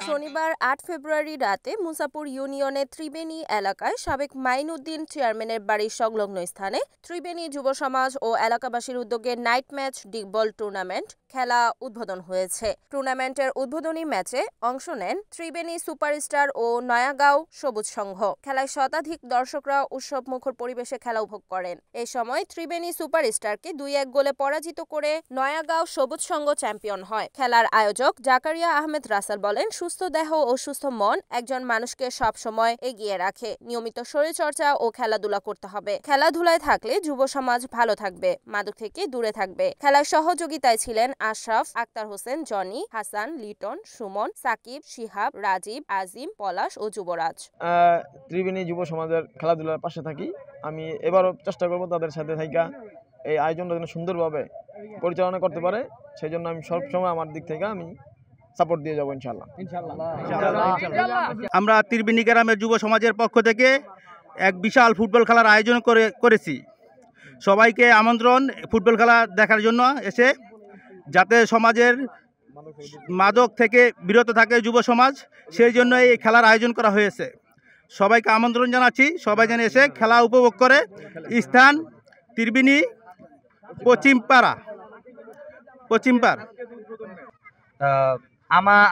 শনিবার ৮ ফেব্রুয়ারি রাতে মুসাপুর ইউনিয়নের ত্রিবেণী এলাকায় সাবেক মাইনউদ্দিন চেয়ারম্যানের বাড়ির সংলগ্ন স্থানে ত্রিবেণী যুব সমাজ ও এলাকাবাসীর উদ্যোগে নাইট ম্যাচ ডিগবল টুর্নামেন্ট খেলা উদ্বোধন হয়েছে। টুর্নামেন্টের উদ্বোধনী ম্যাচে অংশ নেন ত্রিবেণী সুপারস্টার ও নয়াগাঁও সবুজ সংঘ। খেলায় শতাধিক দর্শকরা উৎসবমুখর পরিবেশে খেলা উপভোগ করেন। এ সময় ত্রিবেণী সুপারস্টারকে ২-১ গোলে পরাজিত করে নয়াগাঁও সবুজ সংঘ চ্যাম্পিয়ন হয়। খেলার আয়োজক জাকারিয়া আহমেদ রাসেল বলেন, সুস্থ দেহ ও সুস্থ মন একজন মানুষকে সব সময় এগিয়ে রাখে। নিয়মিত শরীরচর্চা ও খেলাধুলা করতে হবে। খেলাধুলায় থাকলে যুব সমাজ ভালো থাকবে, মাদক থেকে দূরে থাকবে। খেলার সহযোগিতায় ছিলেন আশরাফ, আক্তার হোসেন, জনি, হাসান, লিটন, সুমন, সাকিব, শিহাব, রাজীব, আজিম, পলাশ ও যুবরাজ। ত্রিবেণী যুব সমাজের খেলাধুলার পাশে থাকি। আমি এবারও চেষ্টা করব তাদের সাথে থাকা এই আয়োজনটা যেন সুন্দরভাবে পরিচালনা করতে পারে, সেই জন্য আমি সবসময় আমার দিক থেকে আমি সাপোর্ট দিয়ে যাবো ইনশাআল্লাহ। আমরা ত্রিবেণী গ্রামের যুব সমাজের পক্ষ থেকে এক বিশাল ফুটবল খেলার আয়োজন করেছি। সবাইকে আমন্ত্রণ ফুটবল খেলা দেখার জন্য এসে, যাতে সমাজের মাদক থেকে বিরত থাকে যুব সমাজ, সেই জন্য এই খেলার আয়োজন করা হয়েছে। সবাইকে আমন্ত্রণ জানাচ্ছি, সবাই যেন এসে খেলা উপভোগ করে। স্থান ত্রিবেণী পশ্চিমপাড়া।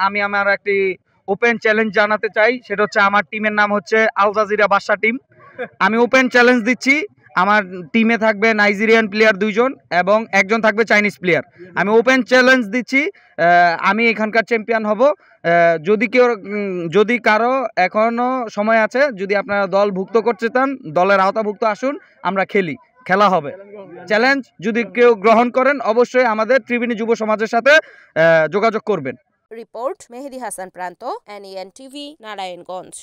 আমি আমার একটি ওপেন চ্যালেঞ্জ জানাতে চাই। সেটা হচ্ছে, আমার টিমের নাম হচ্ছে আল জাজিরা বাদশা টিম। আমি ওপেন চ্যালেঞ্জ দিচ্ছি, আমার টিমে থাকবে নাইজেরিয়ান প্লেয়ার 2 জন এবং 1 জন থাকবে চাইনিজ প্লেয়ার। আমি ওপেন চ্যালেঞ্জ দিচ্ছি, আমি এখানকার চ্যাম্পিয়ন হব। যদি কারো এখনও সময় আছে, যদি আপনারা দলভুক্ত করতে চান, দলের আওতাভুক্ত আসুন, আমরা খেলা হবে। চ্যালেঞ্জ যদি কেউ গ্রহণ করেন, অবশ্যই আমাদের ত্রিবেণী যুব সমাজের সাথে যোগাযোগ করবেন। রিপোর্ট মেহেদি হাসান প্রান্ত, NEN টিভি, নারায়ণগঞ্জ।